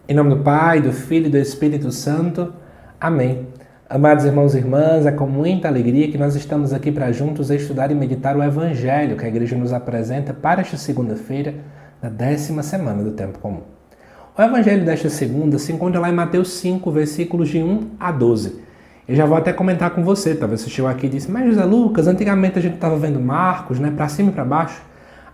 Em nome do Pai, do Filho e do Espírito Santo. Amém. Amados irmãos e irmãs, é com muita alegria que nós estamos aqui para juntos estudar e meditar o Evangelho que a Igreja nos apresenta para esta segunda-feira, da 10ª semana do Tempo Comum. O Evangelho desta segunda se encontra lá em Mateus 5, versículos de 1 a 12. Eu já vou até comentar com você, talvez você chegou aqui e disse, mas José Lucas, antigamente a gente estava vendo Marcos, para cima e para baixo.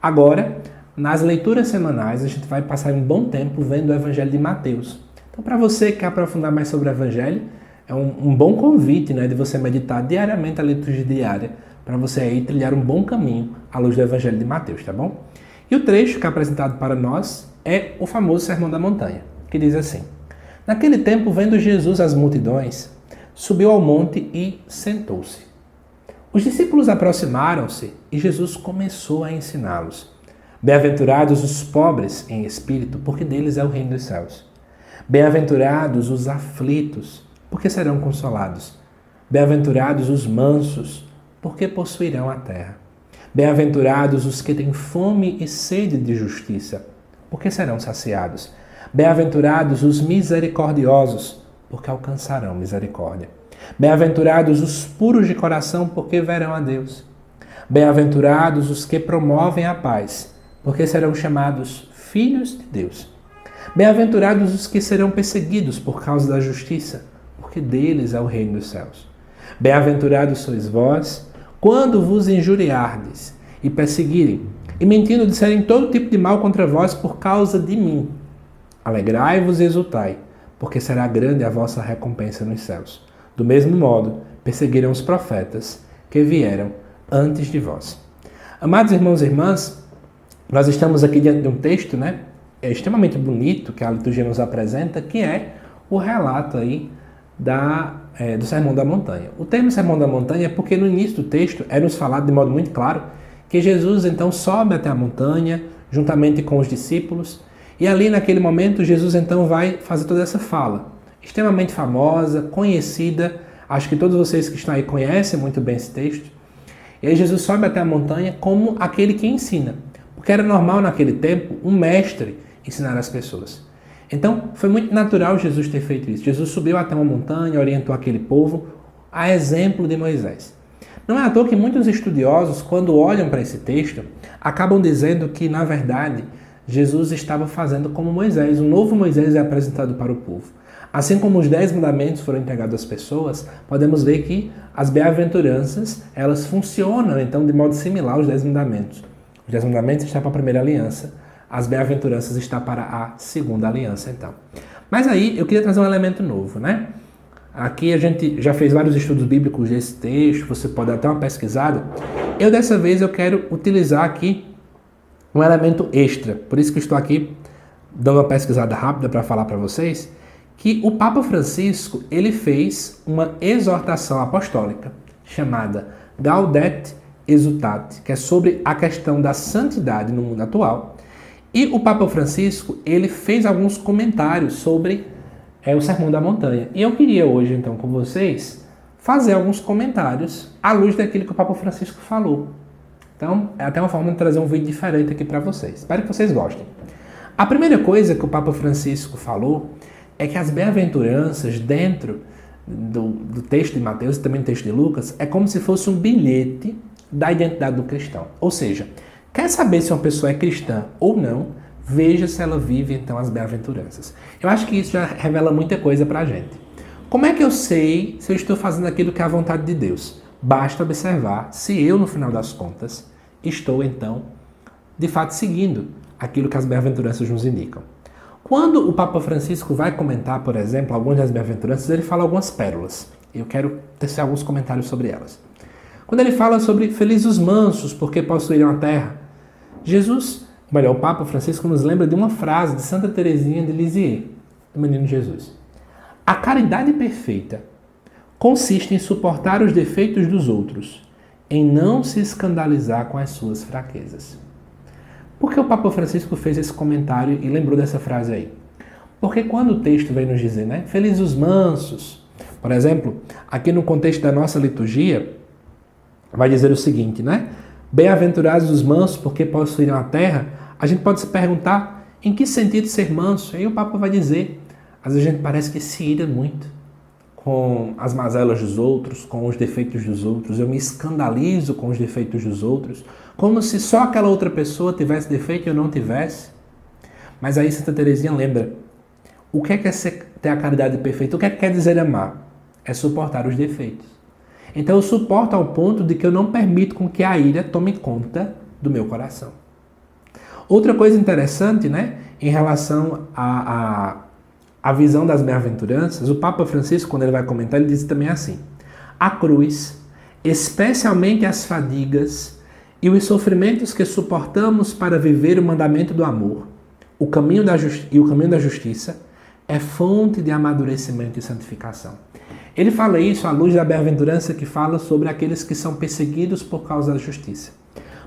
Agora, nas leituras semanais, a gente vai passar um bom tempo vendo o Evangelho de Mateus. Então, para você que quer aprofundar mais sobre o Evangelho, é um bom convite, de você meditar diariamente a liturgia diária, para você aí trilhar um bom caminho à luz do Evangelho de Mateus, tá bom? E o trecho que é apresentado para nós é o famoso Sermão da Montanha, que diz assim: Naquele tempo, vendo Jesus as multidões, subiu ao monte e sentou-se. Os discípulos aproximaram-se e Jesus começou a ensiná-los. Bem-aventurados os pobres em espírito, porque deles é o reino dos céus. Bem-aventurados os aflitos, porque serão consolados. Bem-aventurados os mansos, porque possuirão a terra. Bem-aventurados os que têm fome e sede de justiça, porque serão saciados. Bem-aventurados os misericordiosos, porque alcançarão misericórdia. Bem-aventurados os puros de coração, porque verão a Deus. Bem-aventurados os que promovem a paz, porque serão chamados filhos de Deus. Bem-aventurados os que serão perseguidos por causa da justiça, porque deles é o reino dos céus. Bem-aventurados sois vós, quando vos injuriardes e perseguirem, e mentindo disserem todo tipo de mal contra vós por causa de mim. Alegrai-vos e exultai, porque será grande a vossa recompensa nos céus. Do mesmo modo, perseguiram os profetas que vieram antes de vós. Amados irmãos e irmãs, nós estamos aqui diante de um texto, extremamente bonito que a liturgia nos apresenta, que é o relato aí do Sermão da Montanha. O termo Sermão da Montanha é porque no início do texto é nos falado de modo muito claro que Jesus então sobe até a montanha juntamente com os discípulos e ali naquele momento Jesus então vai fazer toda essa fala, extremamente famosa, conhecida, acho que todos vocês que estão aí conhecem muito bem esse texto. E aí Jesus sobe até a montanha como aquele que ensina. Porque era normal naquele tempo um mestre ensinar as pessoas. Então, foi muito natural Jesus ter feito isso. Jesus subiu até uma montanha, orientou aquele povo, a exemplo de Moisés. Não é à toa que muitos estudiosos, quando olham para esse texto, acabam dizendo que, na verdade, Jesus estava fazendo como Moisés. Um novo Moisés é apresentado para o povo. Assim como os 10 mandamentos foram entregados às pessoas, podemos ver que as bem-aventuranças, elas funcionam, então, de modo similar aos 10 mandamentos. Os 10 mandamentos estão para a primeira aliança, as bem-aventuranças estão para a segunda aliança, então. Mas aí, eu queria trazer um elemento novo, Aqui a gente já fez vários estudos bíblicos desse texto, você pode dar até uma pesquisada. Dessa vez, eu quero utilizar aqui um elemento extra, por isso que eu estou aqui dando uma pesquisada rápida para falar para vocês, que o Papa Francisco, ele fez uma exortação apostólica, chamada Gaudete Exultate, que é sobre a questão da santidade no mundo atual. E o Papa Francisco, ele fez alguns comentários sobre o Sermão da Montanha. E eu queria hoje, então, com vocês, fazer alguns comentários à luz daquilo que o Papa Francisco falou. Então, é até uma forma de trazer um vídeo diferente aqui para vocês. Espero que vocês gostem. A primeira coisa que o Papa Francisco falou é que as bem-aventuranças dentro do texto de Mateus e também do texto de Lucas é como se fosse um bilhete da identidade do cristão. Ou seja, quer saber se uma pessoa é cristã ou não, veja se ela vive então as bem-aventuranças. Eu acho que isso já revela muita coisa para a gente. Como é que eu sei se eu estou fazendo aquilo que é a vontade de Deus? Basta observar se eu, no final das contas, estou então, de fato, seguindo aquilo que as bem-aventuranças nos indicam. Quando o Papa Francisco vai comentar, por exemplo, algumas das bem-aventuranças, ele fala algumas pérolas. Eu quero tecer alguns comentários sobre elas. Quando ele fala sobre felizes os mansos, porque possuirão a terra, o Papa Francisco nos lembra de uma frase de Santa Teresinha de Lisieux, do Menino Jesus. A caridade perfeita consiste em suportar os defeitos dos outros, em não se escandalizar com as suas fraquezas. Por que o Papa Francisco fez esse comentário e lembrou dessa frase aí? Porque quando o texto vem nos dizer, felizes os mansos, por exemplo, aqui no contexto da nossa liturgia, vai dizer o seguinte, Bem-aventurados os mansos, porque possuirão a terra. A gente pode se perguntar em que sentido ser manso. Aí o Papa vai dizer Às vezes a gente parece que se ira muito com as mazelas dos outros, com os defeitos dos outros. Eu me escandalizo com os defeitos dos outros, como se só aquela outra pessoa tivesse defeito e eu não tivesse. Mas aí Santa Teresinha lembra, o que é ter a caridade perfeita? O que é que quer dizer amar? É suportar os defeitos. Então eu suporto ao ponto de que eu não permito com que a ira tome conta do meu coração. Outra coisa interessante, né, em relação a visão das bem-aventuranças, o Papa Francisco, quando ele vai comentar, ele diz também assim: a cruz, especialmente as fadigas e os sofrimentos que suportamos para viver o mandamento do amor, o caminho da justiça, é fonte de amadurecimento e santificação. Ele fala isso à luz da bem-aventurança que fala sobre aqueles que são perseguidos por causa da justiça.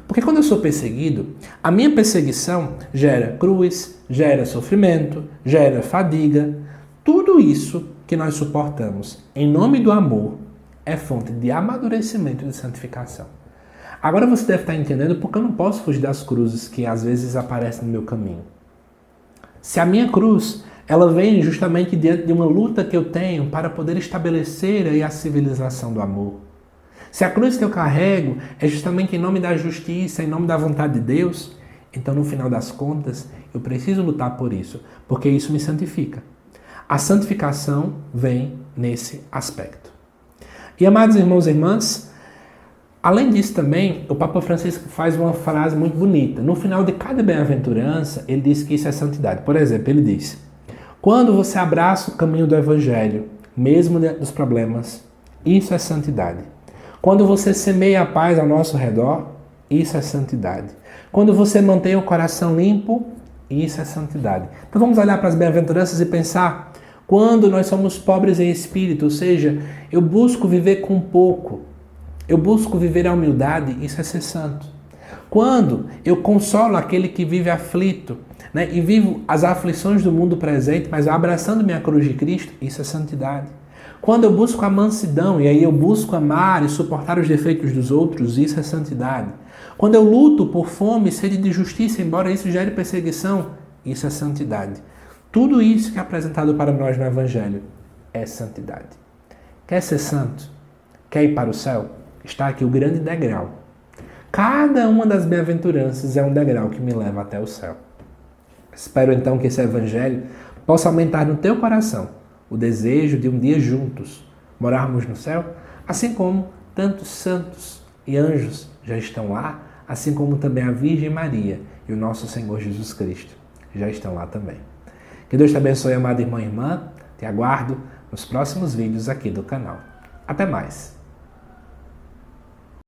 Porque quando eu sou perseguido, a minha perseguição gera cruz, gera sofrimento, gera fadiga. Tudo isso que nós suportamos em nome do amor é fonte de amadurecimento e de santificação. Agora você deve estar entendendo porque eu não posso fugir das cruzes que às vezes aparecem no meu caminho. Se a minha cruz, ela vem justamente diante de uma luta que eu tenho para poder estabelecer aí a civilização do amor. Se a cruz que eu carrego é justamente em nome da justiça, em nome da vontade de Deus, então no final das contas eu preciso lutar por isso, porque isso me santifica. A santificação vem nesse aspecto. E amados irmãos e irmãs, além disso também, o Papa Francisco faz uma frase muito bonita. No final de cada bem-aventurança, ele diz que isso é santidade. Por exemplo, ele diz: quando você abraça o caminho do Evangelho, mesmo diante dos problemas, isso é santidade. Quando você semeia a paz ao nosso redor, isso é santidade. Quando você mantém o coração limpo, isso é santidade. Então vamos olhar para as bem-aventuranças e pensar, quando nós somos pobres em espírito, ou seja, eu busco viver com pouco, eu busco viver a humildade, isso é ser santo. Quando eu consolo aquele que vive aflito, né, e vivo as aflições do mundo presente, mas abraçando minha cruz de Cristo, isso é santidade. Quando eu busco a mansidão, e aí eu busco amar e suportar os defeitos dos outros, isso é santidade. Quando eu luto por fome e sede de justiça, embora isso gere perseguição, isso é santidade. Tudo isso que é apresentado para nós no Evangelho é santidade. Quer ser santo? Quer ir para o céu? Está aqui o grande degrau. Cada uma das bem-aventuranças é um degrau que me leva até o céu. Espero então que esse Evangelho possa aumentar no teu coração o desejo de um dia juntos morarmos no céu, assim como tantos santos e anjos já estão lá, assim como também a Virgem Maria e o nosso Senhor Jesus Cristo já estão lá também. Que Deus te abençoe, amado irmão e irmã. Te aguardo nos próximos vídeos aqui do canal. Até mais!